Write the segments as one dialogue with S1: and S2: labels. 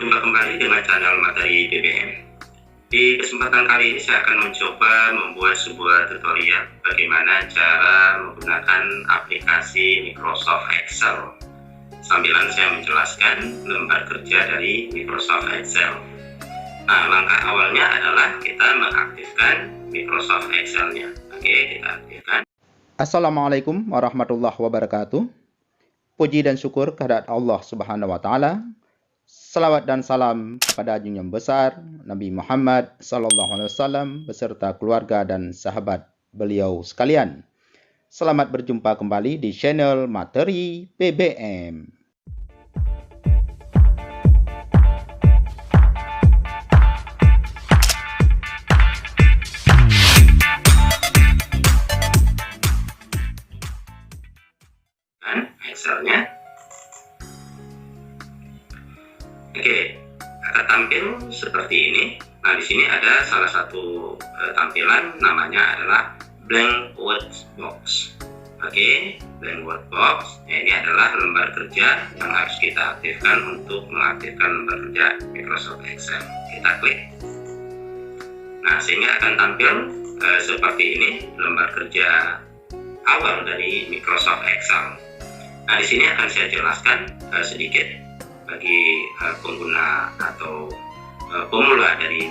S1: Berjumpa kembali dengan channel materi BBM. Di kesempatan kali ini saya akan mencoba membuat sebuah tutorial bagaimana cara menggunakan aplikasi Microsoft Excel. Sambilan saya menjelaskan lembar kerja dari Microsoft Excel. Nah, langkah awalnya adalah kita mengaktifkan Microsoft Excel-nya. Oke, kita aktifkan.
S2: Assalamualaikum warahmatullahi wabarakatuh. Puji dan syukur kehadirat Allah Subhanahu wa taala. Salawat dan salam kepada junjungan yang besar Nabi Muhammad sallallahu alaihi wasallam beserta keluarga dan sahabat beliau sekalian. Selamat berjumpa kembali di channel materi BBM.
S1: Excelnya. Oke, akan tampil seperti ini. Nah, di sini ada salah satu tampilan namanya adalah blank workbox. Oke, blank workbox. Nah, ini adalah lembar kerja yang harus kita aktifkan untuk mengaktifkan lembar kerja Microsoft Excel. Kita klik. Nah, sehingga akan tampil seperti ini lembar kerja awal dari Microsoft Excel. Nah, di sini akan saya jelaskan sedikit bagi pengguna atau pemula dari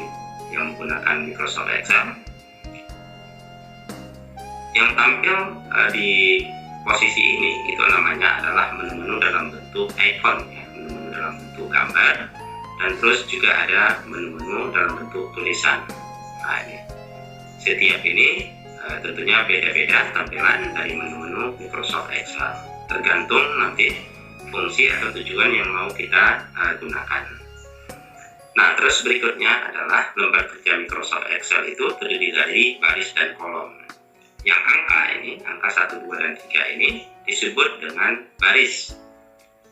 S1: yang menggunakan Microsoft Excel. Yang tampil di posisi ini itu namanya adalah menu-menu dalam bentuk icon, ya, menu-menu dalam bentuk gambar, dan terus juga ada menu-menu dalam bentuk tulisan. Nah, ini. Setiap ini tentunya beda-beda tampilan dari menu-menu Microsoft Excel, tergantung nanti fungsi atau tujuan yang mau kita gunakan. Nah, terus berikutnya adalah lembar kerja Microsoft Excel itu terdiri dari baris dan kolom. Yang angka ini, angka 1, 2, dan 3 ini disebut dengan baris.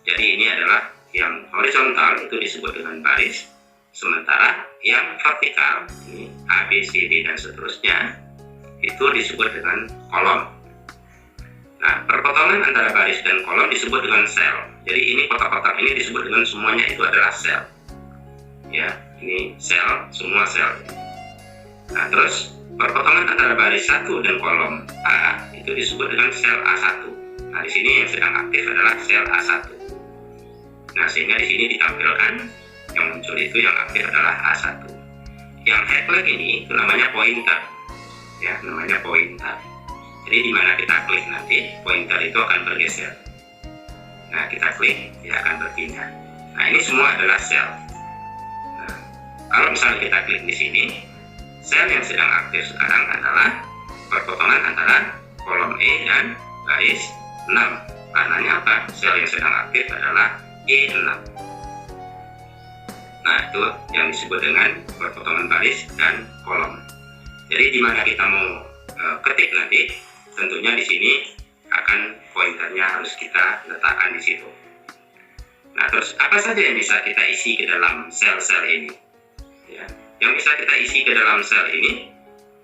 S1: Jadi ini adalah yang horizontal itu disebut dengan baris, sementara yang vertikal, ini A, B, C, D, dan seterusnya, itu disebut dengan kolom. Nah, perpotongan antara baris dan kolom disebut dengan sel. Jadi ini kotak-kotak ini disebut dengan semuanya itu adalah sel. Ya, ini sel, semua sel. Nah, terus perpotongan antara baris 1 dan kolom A itu disebut dengan sel A1. Nah, di sini yang sedang aktif adalah sel A1. Nah, sehingga di sini ditampilkan yang muncul itu yang aktif adalah A1. Yang highlight ini itu namanya pointer. Ya, namanya pointer. Jadi di mana kita klik nanti pointer itu akan bergeser. Nah, kita klik, dia akan berpindah. Nah, ini semua adalah sel. Nah, kalau misalnya kita klik di sini, sel yang sedang aktif sekarang adalah perpotongan antara kolom E dan baris 6. Karenanya apa? Sel yang sedang aktif adalah E6. Nah, itu yang disebut dengan perpotongan baris dan kolom. Jadi di mana kita mau ketik nanti, tentunya di sini akan pointernya harus kita letakkan di situ. Nah, terus apa saja yang bisa kita isi ke dalam sel-sel ini? Ya, yang bisa kita isi ke dalam sel ini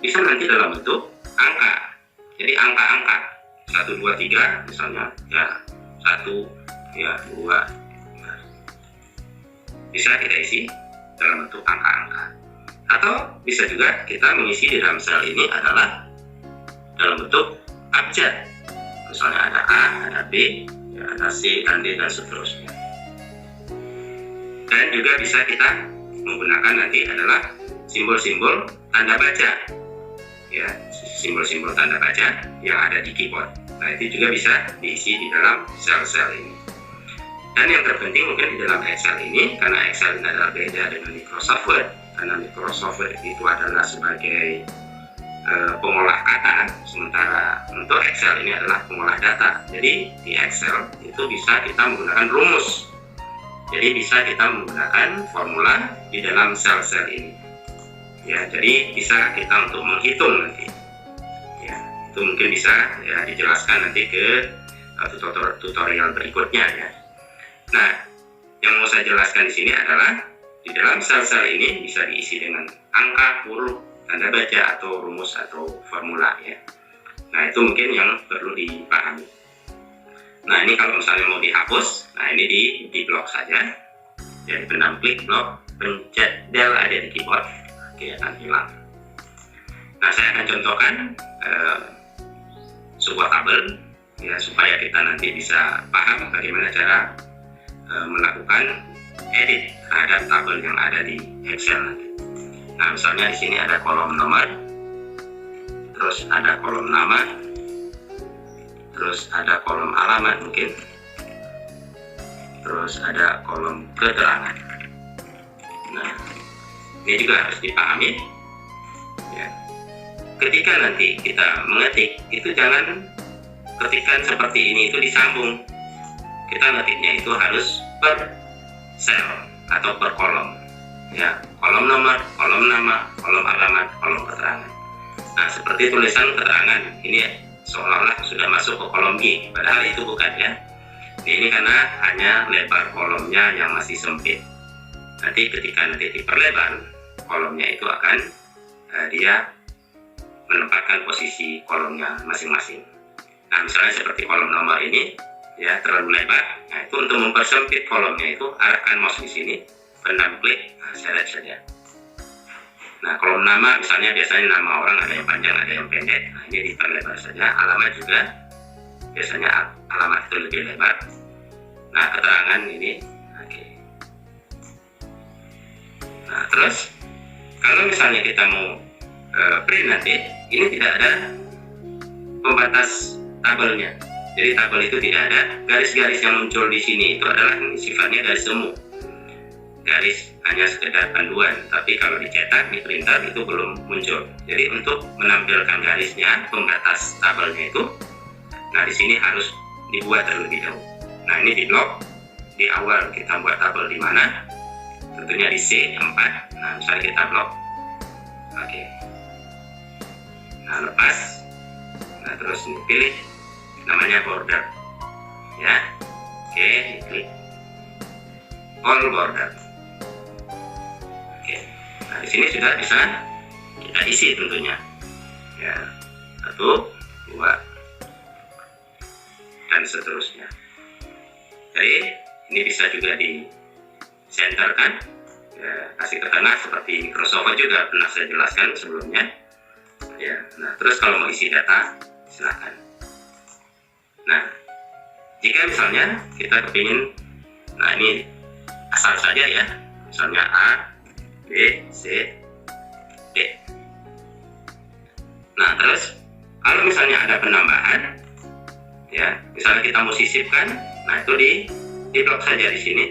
S1: bisa nanti dalam bentuk angka. Jadi angka-angka 1, 2, 3 misalnya, ya 1, ya 2. Bisa kita isi dalam bentuk angka-angka. Atau bisa juga kita mengisi di dalam sel ini adalah dalam bentuk abjad. Misalnya ada A, ada B, ya, ada C, dan D, dan seterusnya. Dan juga bisa kita menggunakan nanti adalah simbol-simbol tanda baca. Ya, simbol-simbol tanda baca yang ada di keyboard. Nah, itu juga bisa diisi di dalam sel-sel ini. Dan yang terpenting mungkin di dalam Excel ini, karena Excel ini adalah beda dengan Microsoft Word. Karena Microsoft Word itu adalah sebagai pengolah kata, sementara untuk Excel ini adalah pengolah data. Jadi di Excel itu bisa kita menggunakan rumus. Jadi bisa kita menggunakan formula di dalam sel-sel ini. Ya, jadi bisa kita untuk menghitung nanti. Ya, itu mungkin bisa ya dijelaskan nanti ke tutorial berikutnya ya. Nah, yang mau saya jelaskan di sini adalah di dalam sel-sel ini bisa diisi dengan angka, huruf, tanda baca atau rumus atau formula ya. Nah, itu mungkin yang perlu dipahami. Nah, ini kalau misalnya mau dihapus, nah ini di blok saja. Jadi benang klik, blok, pencet del ada di keyboard, oke, akan hilang. Nah, saya akan contohkan sebuah tabel ya, supaya kita nanti bisa paham bagaimana cara melakukan edit terhadap tabel yang ada di Excel nanti. Nah, misalnya di sini ada kolom nomor, terus ada kolom nama, terus ada kolom alamat mungkin, terus ada kolom keterangan. Nah, ini juga harus dipahami ya. Ketika nanti kita mengetik, itu jangan ketikan seperti ini itu disambung. Kita ngetiknya itu harus per sel atau per kolom ya, kolom nomor, kolom nama, kolom alamat, kolom keterangan. Nah, seperti tulisan keterangan ini seolah-olah sudah masuk ke kolom G, padahal itu bukan ya. Ini karena hanya lebar kolomnya yang masih sempit. Nanti ketika nanti diperlebar, kolomnya itu akan dia menempatkan posisi kolomnya masing-masing. Nah, misalnya seperti kolom nomor ini ya terlalu lebar. Nah, itu untuk mempersempit kolomnya itu arahkan mouse di sini, benang klik, seret saja. Nah, kolom nama misalnya biasanya nama orang ada yang panjang, ada yang pendek. Nah, ini diperlebar saja. Alamat juga biasanya alamat itu lebih lebar. Nah, keterangan ini, oke. Nah, terus kalau misalnya kita mau print nanti, ini tidak ada pembatas tabelnya. Jadi tabel itu tidak ada garis-garis yang muncul di sini, itu adalah sifatnya garis semu. Garis hanya sekedar panduan, tapi kalau dicetak di printer itu belum muncul. Jadi untuk menampilkan garisnya, pembatas tabelnya itu, nah di sini harus dibuat terlebih dahulu. Nah, ini di blok, di awal kita buat tabel di mana? Tentunya di C4. Nah, misalnya kita blok. Oke. Nah, lepas. Nah, terus ini pilih namanya border. Ya. Oke, klik. All border. Oke. Nah, di sini sudah bisa kita isi tentunya. Ya. 1, 2, dan seterusnya. Jadi ini bisa juga di centerkan ya, kasih ke tengah seperti Microsoft juga pernah saya jelaskan sebelumnya ya. Nah, terus kalau mau isi data silakan. Nah, jika misalnya kita kepingin, nah ini asal saja ya, misalnya A, B, C, D. Nah, terus kalau misalnya ada penambahan ya, misalnya kita mau sisipkan, nah itu di blok saja di sini.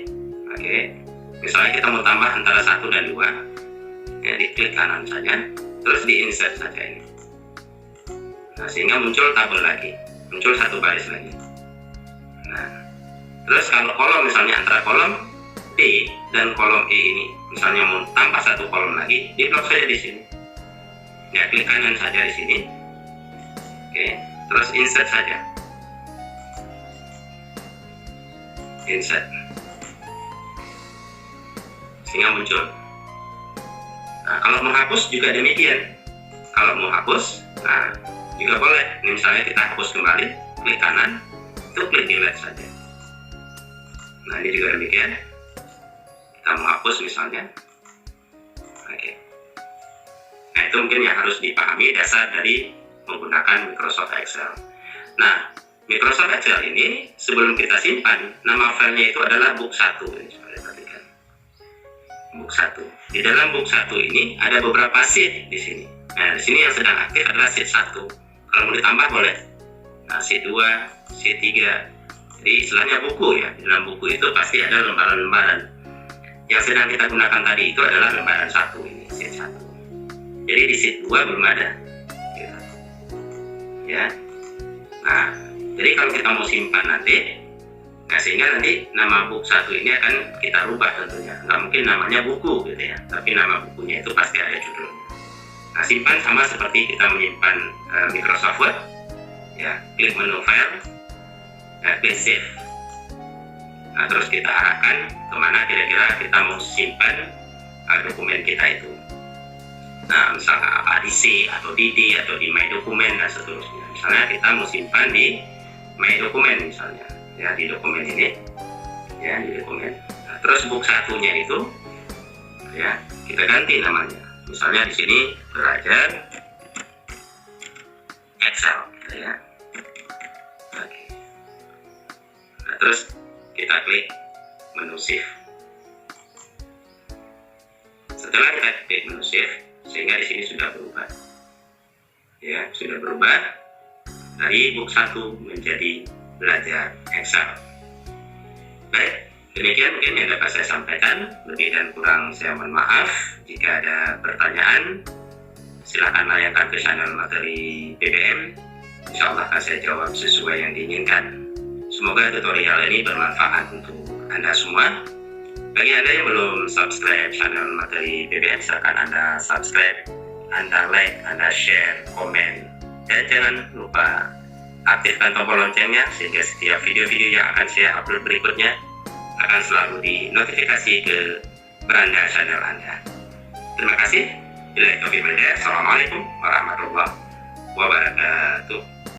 S1: Oke, misalnya kita mau tambah antara 1 dan 2 ya, diklik kanan saja, terus di insert saja ini. Nah, sehingga muncul tabel lagi, muncul satu baris lagi. Nah, terus kalau kolom misalnya antara kolom D dan kolom E ini, misalnya mau tambah satu kolom lagi, di blok saja di sini. Ya, klik kanan saja di sini. Oke, terus insert saja. Insert, sehingga muncul. Nah, kalau menghapus juga demikian. Kalau mau hapus, nah juga boleh. Ini misalnya kita hapus kembali, klik kanan, itu klik delete saja. Nah, ini juga demikian. Kita mau hapus misalnya. Oke. Nah, itu mungkin yang harus dipahami dasar dari menggunakan Microsoft Excel. Nah, Microsoft Excel ini sebelum kita simpan, nama filenya itu adalah book 1. Ini coba perhatikan. Book 1. Di dalam book 1 ini ada beberapa sheet di sini. Nah, di sini yang sedang aktif adalah sheet 1. Kalau mau ditambah boleh. Nah, sheet 2, sheet 3. Jadi istilahnya buku ya. Di dalam buku itu pasti ada lembaran-lembaran. Yang sedang kita gunakan tadi itu adalah lembaran 1 ini, sheet 1. Jadi di sheet 2 belum ada. Ya. Nah, jadi kalau kita mau simpan nanti, nah sehingga nanti nama book 1 ini akan kita rubah tentunya. Nggak mungkin namanya buku gitu ya, tapi nama bukunya itu pasti ada judulnya. Nah, simpan sama seperti kita menyimpan Microsoft Word. Ya, klik menu file, klik save. Nah, terus kita arahkan kemana kira-kira kita mau simpan dokumen kita itu. Nah, misalkan apa di C atau di D atau di My Dokumen dan seterusnya. Misalnya kita mau simpan di My Dokumen misalnya, ya di dokumen ini, ya di dokumen. Nah, terus book satunya itu ya kita ganti namanya. Misalnya di sini belajar Excel ya. Oke. Nah, terus kita klik menu shift. Setelah kita klik menu shift, sehingga di sini sudah berubah. Ya, sudah berubah dari book 1 menjadi belajar Excel. Baik, demikian mungkin yang dapat saya sampaikan. Lebih dan kurang saya mohon maaf. Jika ada pertanyaan, silakan layangkan ke channel materi BBM. Insya Allah akan saya jawab sesuai yang diinginkan. Semoga tutorial ini bermanfaat untuk Anda semua. Bagi Anda yang belum subscribe channel materi BBM, silakan Anda subscribe, Anda like, Anda share, komen, dan jangan lupa aktifkan tombol loncengnya sehingga setiap video-video yang akan saya upload berikutnya akan selalu dinotifikasi ke beranda channel Anda. Terima kasih. Assalamualaikum warahmatullahi wabarakatuh.